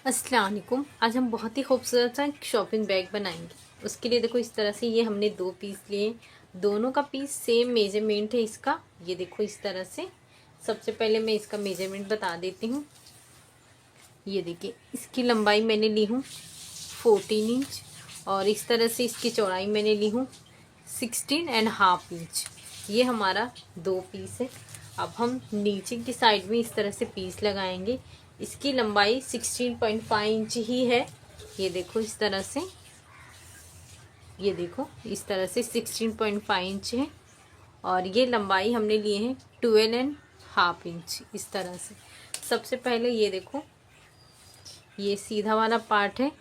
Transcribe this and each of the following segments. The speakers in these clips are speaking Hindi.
अस्सलाम वालेकुम। आज हम बहुत ही खूबसूरत सा एक शॉपिंग बैग बनाएंगे। उसके लिए देखो इस तरह से ये हमने 2 पीस लिए। दोनों का पीस सेम मेजरमेंट है इसका। ये देखो इस तरह से। सबसे पहले मैं इसका मेजरमेंट बता देती हूँ। ये देखिए, इसकी लंबाई मैंने ली हूँ 14 इंच और इस तरह से इसकी चौड़ाई मैंने ली हूँ 16.5 इंच। ये हमारा 2 पीस है। अब हम नीचे की साइड में इस तरह से पीस लगाएंगे। इसकी लंबाई 16.5 इंच ही है। ये देखो इस तरह से, ये देखो इस तरह से 16.5 इंच है और ये लंबाई हमने लिए हैं 12.5 इंच इस तरह से। सबसे पहले ये देखो, ये सीधा वाला पार्ट है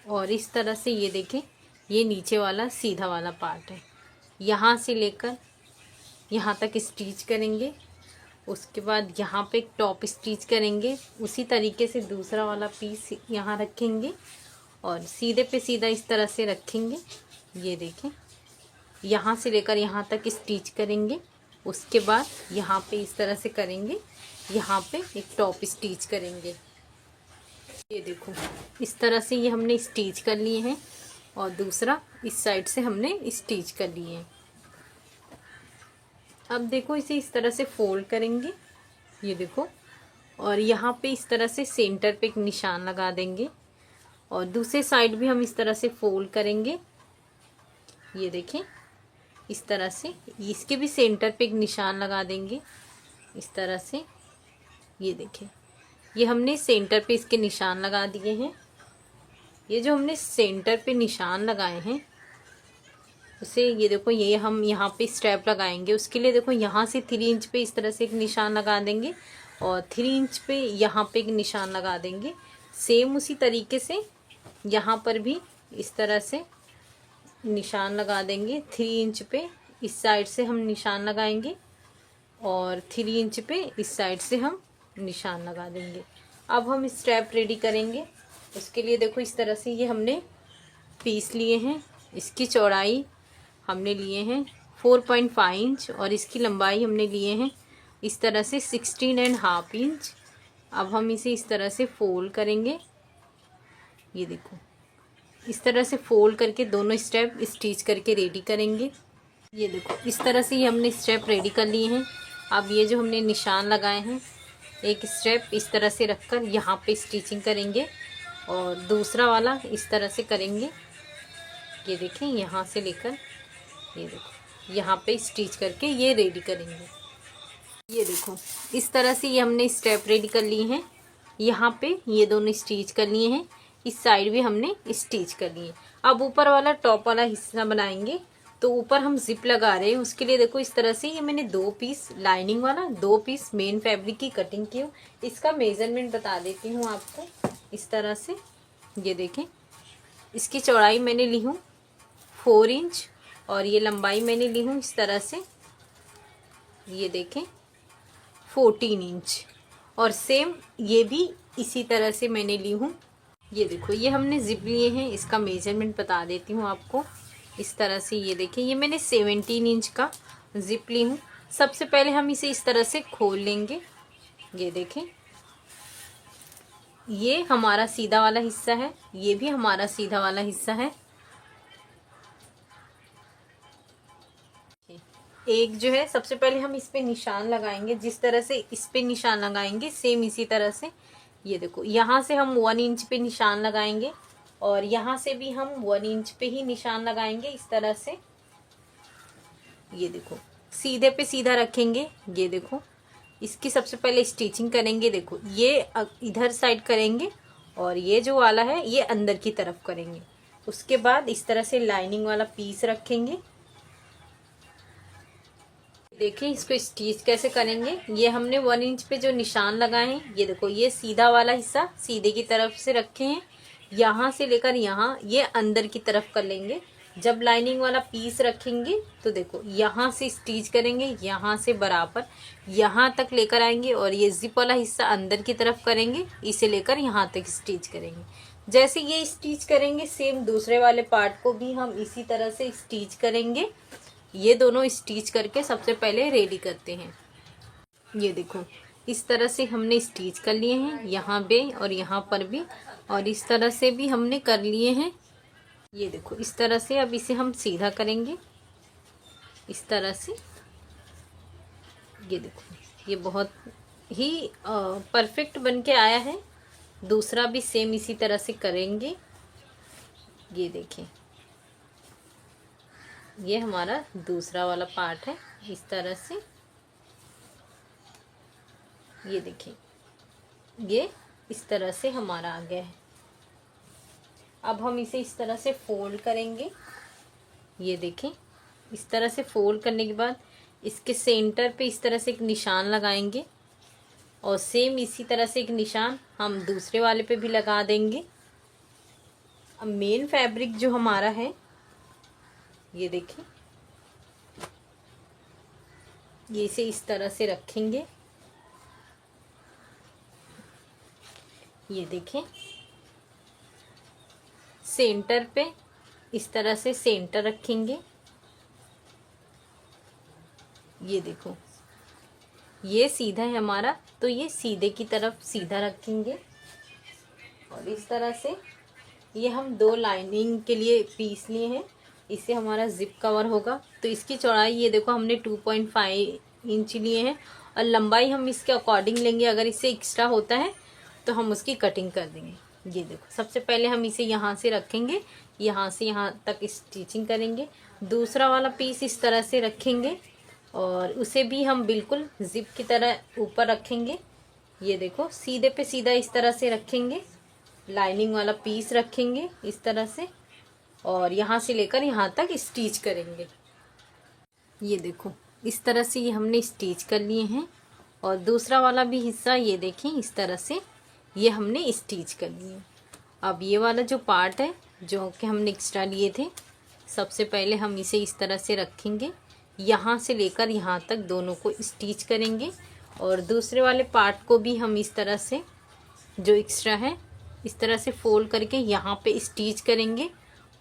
और इस तरह से ये देखें, ये नीचे वाला सीधा वाला पार्ट है। यहाँ से लेकर यहाँ तक स्टिच करेंगे। उसके बाद यहाँ पे एक टॉप स्टिच करेंगे। उसी तरीके से दूसरा वाला पीस यहाँ रखेंगे और सीधे पे सीधा इस तरह से रखेंगे। ये देखें, यहाँ से लेकर यहाँ तक स्टिच करेंगे। उसके बाद यहाँ पे इस तरह से करेंगे, यहाँ पे एक टॉप स्टिच करेंगे। ये देखो इस तरह से ये हमने स्टिच कर लिए हैं और दूसरा इस साइड से हमने स्टिच कर लिए हैं। अब देखो इसे इस तरह से फोल्ड करेंगे। ये देखो, और यहाँ पे इस तरह से सेंटर पे एक निशान लगा देंगे और दूसरे साइड भी हम इस तरह से फोल्ड करेंगे। ये देखें इस तरह से, इसके भी सेंटर पे एक निशान लगा देंगे इस तरह से। ये देखें, ये हमने सेंटर पे इसके निशान लगा दिए हैं। ये जो हमने सेंटर पे निशान लगाए हैं उसे ये देखो, ये हम यहाँ पे स्ट्रैप लगाएंगे। उसके लिए देखो यहाँ से 3 इंच पे इस तरह से एक निशान लगा देंगे और 3 इंच पे यहाँ पे एक निशान लगा देंगे। सेम उसी तरीके से यहाँ पर भी इस तरह से निशान लगा देंगे। 3 इंच पे इस साइड से हम निशान लगाएंगे और 3 इंच पे इस साइड से हम निशान लगा देंगे। अब हम स्ट्रैप रेडी करेंगे। उसके लिए देखो इस तरह से ये हमने पीस लिए हैं। इसकी चौड़ाई हमने लिए हैं 4.5 इंच और इसकी लंबाई हमने लिए हैं इस तरह से 16.5 इंच। अब हम इसे इस तरह से फोल्ड करेंगे। ये देखो इस तरह से फोल्ड करके दोनों स्टेप स्टिच करके रेडी करेंगे। ये देखो इस तरह से ये हमने स्टेप रेडी कर लिए हैं। अब ये जो हमने निशान लगाए हैं, एक स्टेप इस तरह से रखकर यहाँ पे स्टिचिंग करेंगे और दूसरा वाला इस तरह से करेंगे। ये देखें, यहाँ से लेकर ये देखो यहाँ पे स्टिच करके ये रेडी करेंगे। ये देखो इस तरह से ये हमने स्टेप रेडी कर लिए हैं। यहाँ पे ये दोनों स्टिच कर लिए हैं, इस साइड भी हमने स्टिच कर लिए। अब ऊपर वाला टॉप वाला हिस्सा बनाएंगे। तो ऊपर हम जिप लगा रहे हैं। उसके लिए देखो इस तरह से ये मैंने 2 पीस लाइनिंग वाला, 2 पीस मेन फैब्रिक की कटिंग की हूँ। इसका मेजरमेंट बता देती हूँ आपको। इस तरह से ये देखें, इसकी चौड़ाई मैंने ली हूँ 4 इंच और ये लंबाई मैंने ली हूँ इस तरह से, ये देखें 14 इंच और सेम ये भी इसी तरह से मैंने ली हूँ। ये देखो ये हमने जिप लिए हैं। इसका मेजरमेंट बता देती हूँ आपको। इस तरह से ये देखें, ये मैंने 17 इंच का जिप ली हूँ। सबसे पहले हम इसे इस तरह से खोल लेंगे। ये देखें, ये हमारा सीधा वाला हिस्सा है, ये भी हमारा सीधा वाला हिस्सा है। एक जो है सबसे पहले हम इस पे निशान लगाएंगे। जिस तरह से इस पे निशान लगाएंगे सेम इसी तरह से ये देखो, यहाँ से हम 1 इंच पे निशान लगाएंगे और यहाँ से भी हम 1 इंच पे ही निशान लगाएंगे इस तरह से। ये देखो सीधे पे सीधा रखेंगे। ये देखो इसकी सबसे पहले स्टिचिंग करेंगे। देखो ये इधर साइड करेंगे और ये जो वाला है ये अंदर की तरफ करेंगे। उसके बाद इस तरह से लाइनिंग वाला पीस रखेंगे। देखिए इसको स्टिच कैसे करेंगे। ये हमने 1 इंच पे जो निशान लगाए हैं, ये देखो ये सीधा वाला हिस्सा सीधे की तरफ से रखे हैं। यहाँ से लेकर यहाँ ये अंदर की तरफ कर लेंगे। जब लाइनिंग वाला पीस रखेंगे तो देखो यहाँ से स्टिच करेंगे, यहाँ से बराबर यहाँ तक लेकर आएंगे और ये जिप वाला हिस्सा अंदर की तरफ करेंगे। इसे लेकर यहाँ तक स्टिच करेंगे। जैसे ये स्टिच करेंगे सेम दूसरे वाले पार्ट को भी हम इसी तरह से स्टिच करेंगे। ये दोनों स्टिच करके सबसे पहले रेडी करते हैं। ये देखो इस तरह से हमने स्टिच कर लिए हैं, यहाँ पे और यहाँ पर भी, और इस तरह से भी हमने कर लिए हैं। ये देखो इस तरह से। अब इसे हम सीधा करेंगे इस तरह से। ये देखो ये बहुत ही परफेक्ट बन के आया है। दूसरा भी सेम इसी तरह से करेंगे। ये देखें, ये हमारा दूसरा वाला पार्ट है इस तरह से। ये देखें, ये इस तरह से हमारा आ गया है। अब हम इसे इस तरह से फोल्ड करेंगे। ये देखें, इस तरह से फोल्ड करने के बाद इसके सेंटर पे इस तरह से एक निशान लगाएंगे, और सेम इसी तरह से एक निशान हम दूसरे वाले पे भी लगा देंगे। अब मेन फैब्रिक जो हमारा है, ये देखें, ये इसे इस तरह से रखेंगे। ये देखें, सेंटर पे इस तरह से सेंटर रखेंगे। ये देखो, ये सीधा है हमारा, तो ये सीधे की तरफ सीधा रखेंगे। और इस तरह से ये हम 2 लाइनिंग के लिए पीस लिए हैं। इससे हमारा जिप कवर होगा। तो इसकी चौड़ाई ये देखो हमने 2.5 इंच लिए हैं, और लंबाई हम इसके अकॉर्डिंग लेंगे। अगर इससे एक्स्ट्रा होता है तो हम उसकी कटिंग कर देंगे। ये देखो, सबसे पहले हम इसे यहाँ से रखेंगे, यहाँ से यहाँ तक स्टिचिंग करेंगे। दूसरा वाला पीस इस तरह से रखेंगे, और उसे भी हम बिल्कुल जिप की तरह ऊपर रखेंगे। ये देखो, सीधे पे सीधा इस तरह से रखेंगे। लाइनिंग वाला पीस रखेंगे इस तरह से, और यहाँ से लेकर यहाँ तक स्टिच करेंगे। ये देखो, इस तरह से ये हमने स्टिच कर लिए हैं। और दूसरा वाला भी हिस्सा ये देखें, इस तरह से ये हमने स्टिच कर लिए। अब ये वाला जो पार्ट है जो कि हमने एक्स्ट्रा लिए थे, सबसे पहले हम इसे इस तरह से रखेंगे, यहाँ से लेकर यहाँ तक दोनों को स्टिच करेंगे। और दूसरे वाले पार्ट को भी हम इस तरह से, जो एक्स्ट्रा है, इस तरह से फोल्ड करके यहाँ पे स्टिच करेंगे।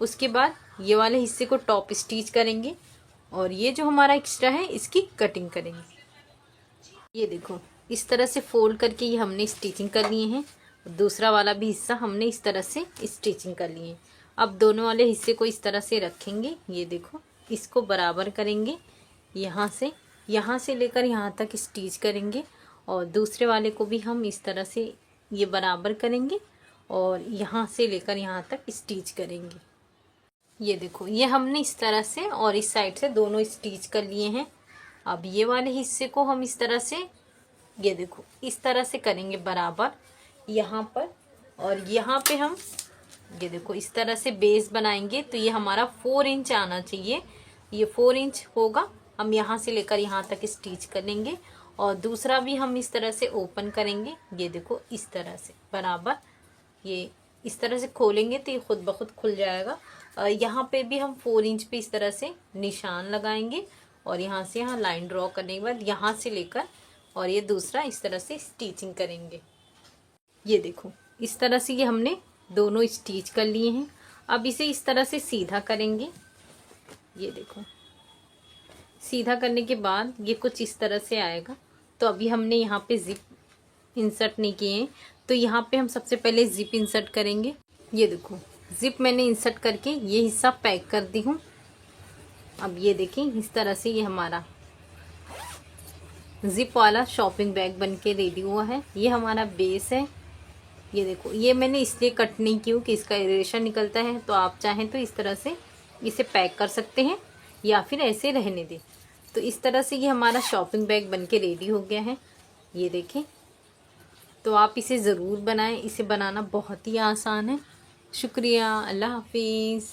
उसके बाद ये वाले हिस्से को टॉप स्टिच करेंगे, और ये जो हमारा एक्स्ट्रा है इसकी कटिंग करेंगे। ये देखो, इस तरह से फोल्ड करके ये हमने स्टिचिंग कर लिए हैं। दूसरा वाला भी हिस्सा हमने इस तरह से स्टिचिंग कर लिए हैं। अब दोनों वाले हिस्से को इस तरह से रखेंगे। ये देखो, इसको बराबर करेंगे, यहाँ से लेकर यहाँ तक स्टिच करेंगे। और दूसरे वाले को भी हम इस तरह से ये बराबर करेंगे, और यहाँ से लेकर यहाँ तक स्टिच करेंगे। ये देखो, ये हमने इस तरह से और इस साइड से दोनों स्टिच कर लिए हैं। अब ये वाले हिस्से को हम इस तरह से, ये देखो, इस तरह से करेंगे बराबर यहाँ पर। और यहाँ पे हम, ये देखो, इस तरह से बेस बनाएंगे। तो ये हमारा 4 इंच आना चाहिए। ये 4 इंच होगा। हम यहाँ से लेकर यहाँ तक स्टिच करेंगे, और दूसरा भी हम इस तरह से ओपन करेंगे। ये देखो, इस तरह से बराबर, ये इस तरह से खोलेंगे तो ये खुद ब खुद खुल जाएगा। यहाँ पे भी हम 4 इंच पे इस तरह से निशान लगाएंगे, और यहाँ से यहाँ लाइन ड्रॉ करने के बाद यहाँ से लेकर और ये दूसरा इस तरह से स्टिचिंग करेंगे। ये देखो, इस तरह से ये हमने दोनों स्टिच कर लिए हैं। अब इसे इस तरह से सीधा करेंगे। ये देखो, सीधा करने के बाद ये कुछ इस तरह से आएगा। तो अभी हमने यहाँ पे जिप इंसर्ट नहीं किए हैं, तो यहाँ पे हम सबसे पहले जिप इंसर्ट करेंगे। ये देखो, जिप मैंने इंसर्ट करके ये हिस्सा पैक कर दी हूँ। अब ये देखें, इस तरह से ये हमारा जिप वाला शॉपिंग बैग बन के रेडी हुआ है। ये हमारा बेस है। ये देखो, ये मैंने इसलिए कट नहीं की कि इसका इरेजर निकलता है। तो आप चाहें तो इस तरह से इसे पैक कर सकते हैं, या फिर ऐसे रहने दें। तो इस तरह से ये हमारा शॉपिंग बैग बन के रेडी हो गया है। ये देखें, तो आप इसे ज़रूर बनाएं। इसे बनाना बहुत ही आसान है। शुक्रिया, अल्लाह हाफिज़।